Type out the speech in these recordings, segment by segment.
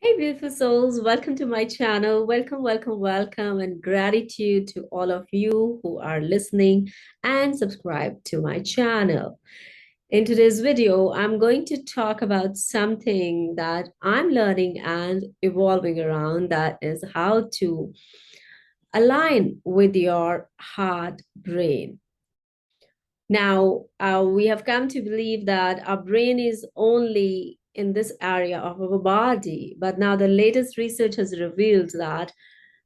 Hey, beautiful souls, welcome to my channel. Welcome, welcome, welcome, and gratitude to all of you who are listening and subscribe to my channel. In today's video, I'm going to talk about something that I'm learning and evolving around, that is how to align with your heart brain. Now, we have come to believe that our brain is only in this area of our body, but now the latest research has revealed that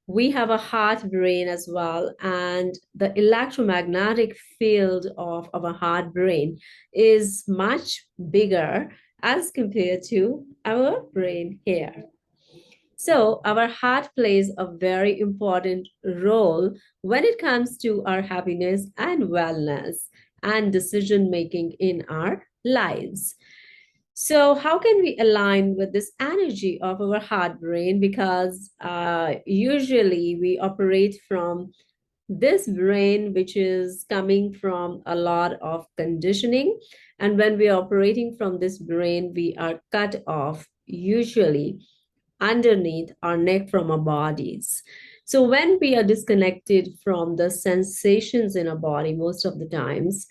we have a heart brain as well, and the electromagnetic field of our heart brain is much bigger as compared to our brain here. So, our heart plays a very important role when it comes to our happiness and wellness and decision making in our lives. So, how can we align with this energy of our heart brain? Because usually we operate from this brain, which is coming from a lot of conditioning. And when we are operating from this brain, we are cut off usually underneath our neck from our bodies. So when we are disconnected from the sensations in our body, most of the times,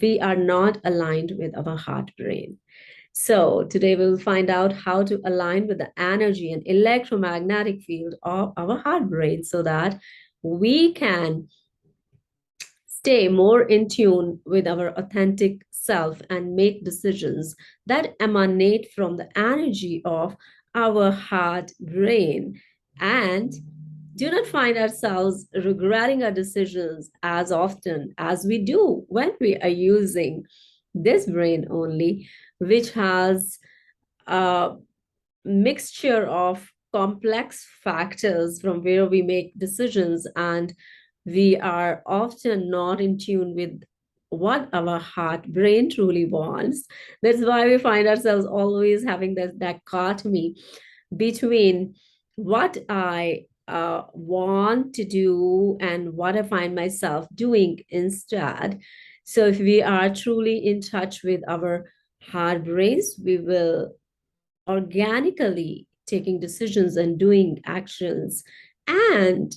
we are not aligned with our heart brain. So today we'll find out how to align with the energy and electromagnetic field of our heart brain so that we can stay more in tune with our authentic self and make decisions that emanate from the energy of our heart brain, and do not find ourselves regretting our decisions as often as we do when we are using this brain only, which has a mixture of complex factors from where we make decisions, and we are often not in tune with what our heart brain truly wants. That's why we find ourselves always having that dichotomy between what I want to do and what I find myself doing instead. So, if we are truly in touch with our heart brains, we will organically taking decisions and doing actions, and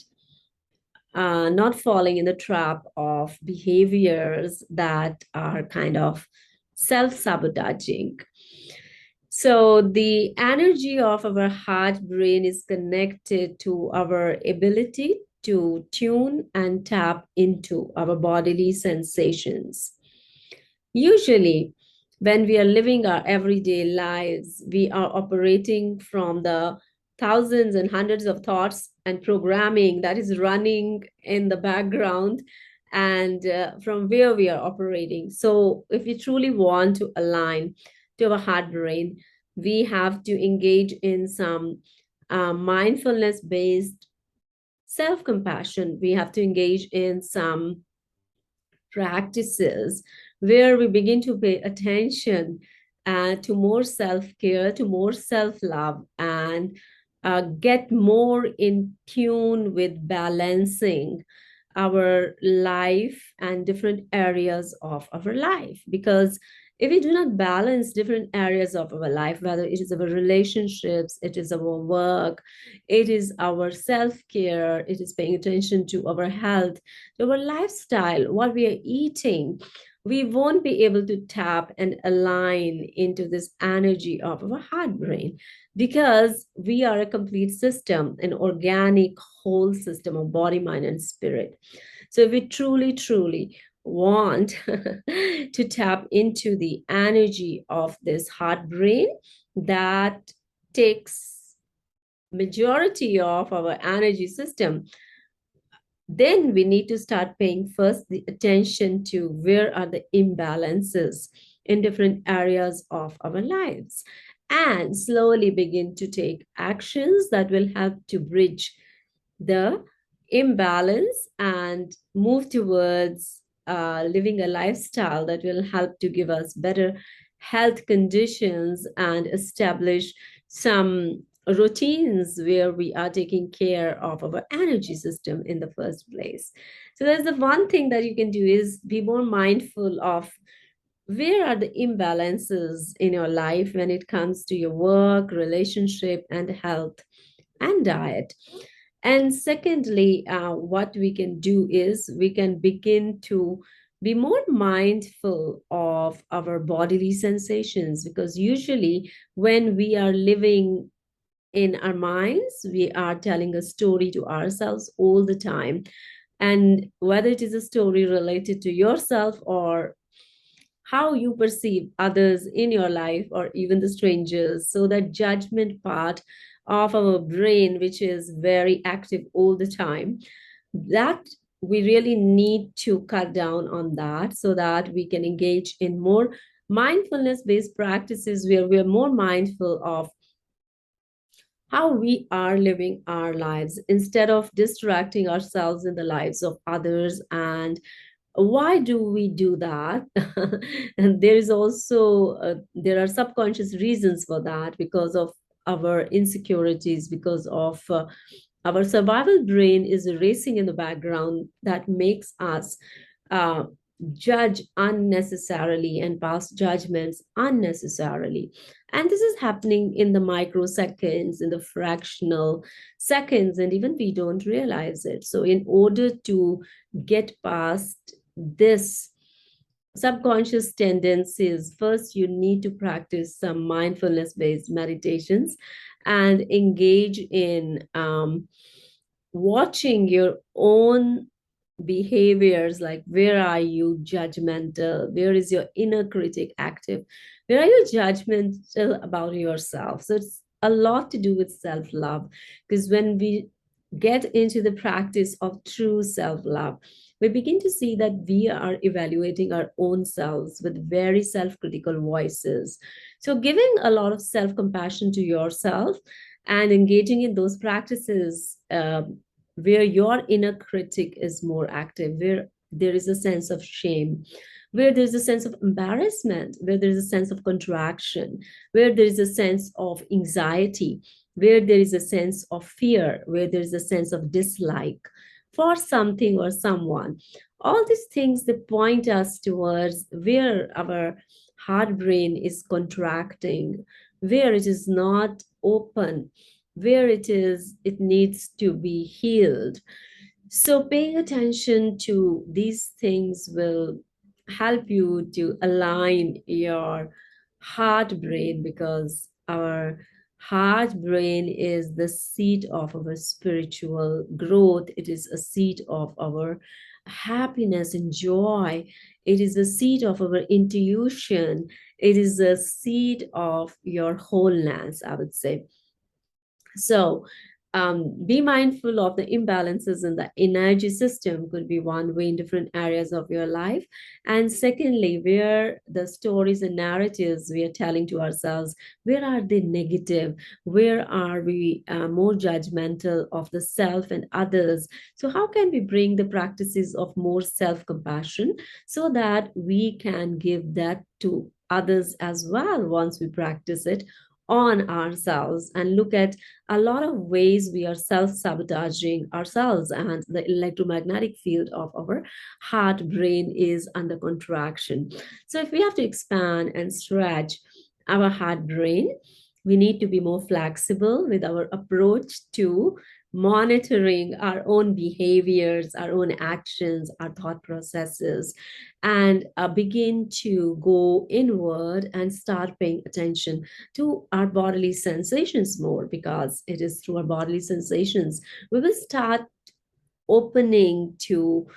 not falling in the trap of behaviors that are kind of self-sabotaging. So the energy of our heart brain is connected to our ability to tune and tap into our bodily sensations. Usually, when we are living our everyday lives, we are operating from the thousands and hundreds of thoughts and programming that is running in the background, and from where we are operating. So, if we truly want to align to our heart brain, we have to engage in some mindfulness based self compassion. We have to engage in some practices where we begin to pay attention to more self care, to more self love, and get more in tune with balancing our life and different areas of our life. Because if we do not balance different areas of our life, whether it is our relationships, it is our work, it is our self care, it is paying attention to our health, to our lifestyle, what we are eating, we won't be able to tap and align into this energy of our heart brain, because we are a complete system, an organic whole system of body, mind, and spirit. So if we truly, truly want to tap into the energy of this heart brain that takes majority of our energy system, then we need to start paying first the attention to where are the imbalances in different areas of our lives, and slowly begin to take actions that will help to bridge the imbalance and move towards living a lifestyle that will help to give us better health conditions and establish some routines where we are taking care of our energy system in the first place. So that's the one thing that you can do, is be more mindful of where are the imbalances in your life when it comes to your work, relationship, and health and diet. And secondly, what we can do is we can begin to be more mindful of our bodily sensations, because usually when we are living in our minds, we are telling a story to ourselves all the time. And whether it is a story related to yourself or how you perceive others in your life or even the strangers. So that judgment part of our brain, which is very active all the time, that we really need to cut down on that so that we can engage in more mindfulness based practices where we are more mindful of how we are living our lives instead of distracting ourselves in the lives of others. And why do we do that? And there is also there are subconscious reasons for that, because of our insecurities, because of our survival brain is racing in the background that makes us uh, judge unnecessarily and pass judgments unnecessarily. And this is happening in the microseconds, in the fractional seconds, and even we don't realize it. So in order to get past this subconscious tendencies, first you need to practice some mindfulness based meditations and engage in watching your own behaviors, like where are you judgmental, where is your inner critic active, where are you judgmental about yourself. So it's a lot to do with self love, because when we get into the practice of true self love, we begin to see that we are evaluating our own selves with very self critical voices. So, giving a lot of self compassion to yourself and engaging in those practices where your inner critic is more active, where there is a sense of shame, where there's a sense of embarrassment, where there's a sense of contraction, where there is a sense of anxiety, where there is a sense of fear, where there is a sense of dislike for something or someone. All these things, they point us towards where our heart brain is contracting, where it is not open, where it needs to be healed. So paying attention to these things will help you to align your heart brain, because our heart brain is the seat of our spiritual growth. It is a seat of our happiness and joy. It is a seat of our intuition. It is a seat of your wholeness, I would say. So, be mindful of the imbalances in the energy system, could be one way in different areas of your life. And secondly, where the stories and narratives we are telling to ourselves, where are they negative? Where are we more judgmental of the self and others? So, how can we bring the practices of more self compassion so that we can give that to others as well once we practice it on ourselves, and look at a lot of ways we are self-sabotaging ourselves, and the electromagnetic field of our heart brain is under contraction. So if we have to expand and stretch our heart brain, we need to be more flexible with our approach to monitoring our own behaviors, our own actions, our thought processes, and begin to go inward and start paying attention to our bodily sensations more, because it is through our bodily sensations we will start opening to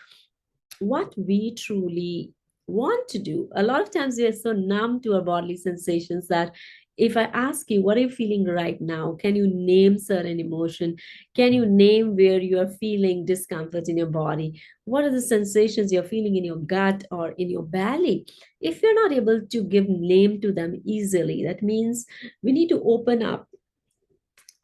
what we truly want to do. A lot of times we are so numb to our bodily sensations that if I ask you, what are you feeling right now? Can you name certain emotion? Can you name where you are feeling discomfort in your body? What are the sensations you're feeling in your gut or in your belly? If you're not able to give name to them easily, that means we need to open up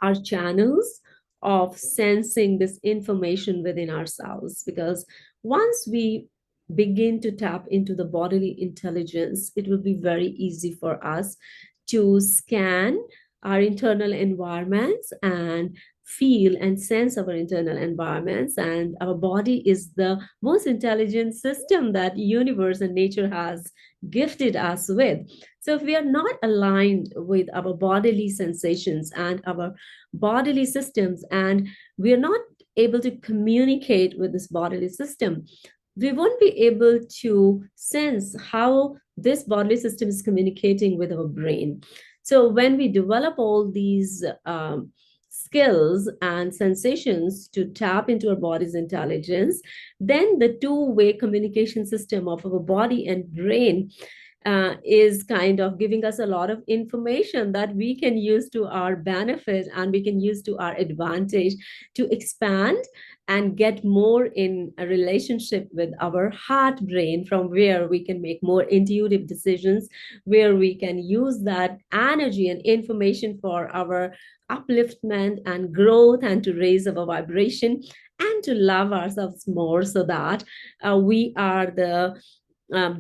our channels of sensing this information within ourselves, because once we begin to tap into the bodily intelligence, it will be very easy for us to scan our internal environments and feel and sense our internal environments, and our body is the most intelligent system that universe and nature has gifted us with. So if we are not aligned with our bodily sensations and our bodily systems, and we are not able to communicate with this bodily system, we won't be able to sense how this bodily system is communicating with our brain. So when we develop all these skills and sensations to tap into our body's intelligence, then the two-way communication system of our body and brain is kind of giving us a lot of information that we can use to our benefit and we can use to our advantage to expand and get more in a relationship with our heart brain, from where we can make more intuitive decisions, where we can use that energy and information for our upliftment and growth and to raise our vibration and to love ourselves more, so that we are the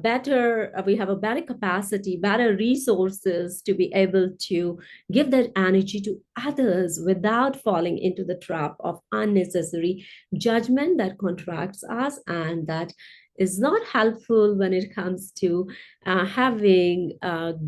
better, we have a better capacity, better resources to be able to give that energy to others without falling into the trap of unnecessary judgment that contracts us and that is not helpful when it comes to having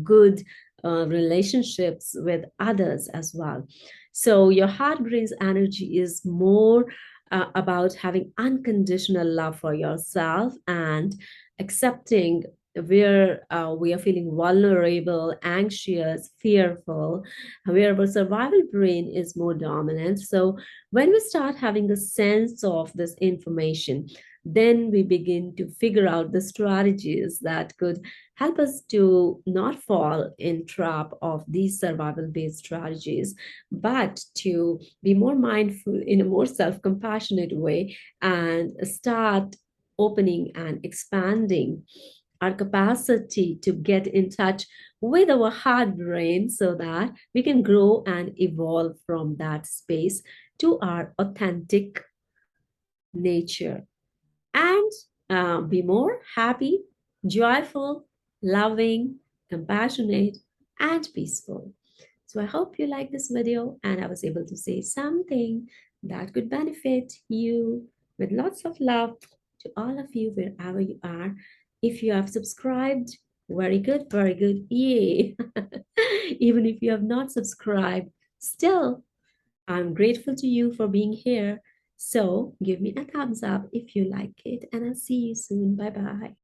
good relationships with others as well. So your heart brain's energy is more about having unconditional love for yourself and accepting where we are feeling vulnerable, anxious, fearful, where our survival brain is more dominant. So when we start having a sense of this information, then we begin to figure out the strategies that could help us to not fall in trap of these survival based strategies, but to be more mindful in a more self-compassionate way and start opening and expanding our capacity to get in touch with our heart brain so that we can grow and evolve from that space to our authentic nature and be more happy, joyful, loving, compassionate, and peaceful. So I hope you like this video and I was able to say something that could benefit you, with lots of love to all of you wherever you are. If you have subscribed, very good, very good. Yay. Even if you have not subscribed, still, I'm grateful to you for being here. So give me a thumbs up if you like it, and I'll see you soon. Bye bye.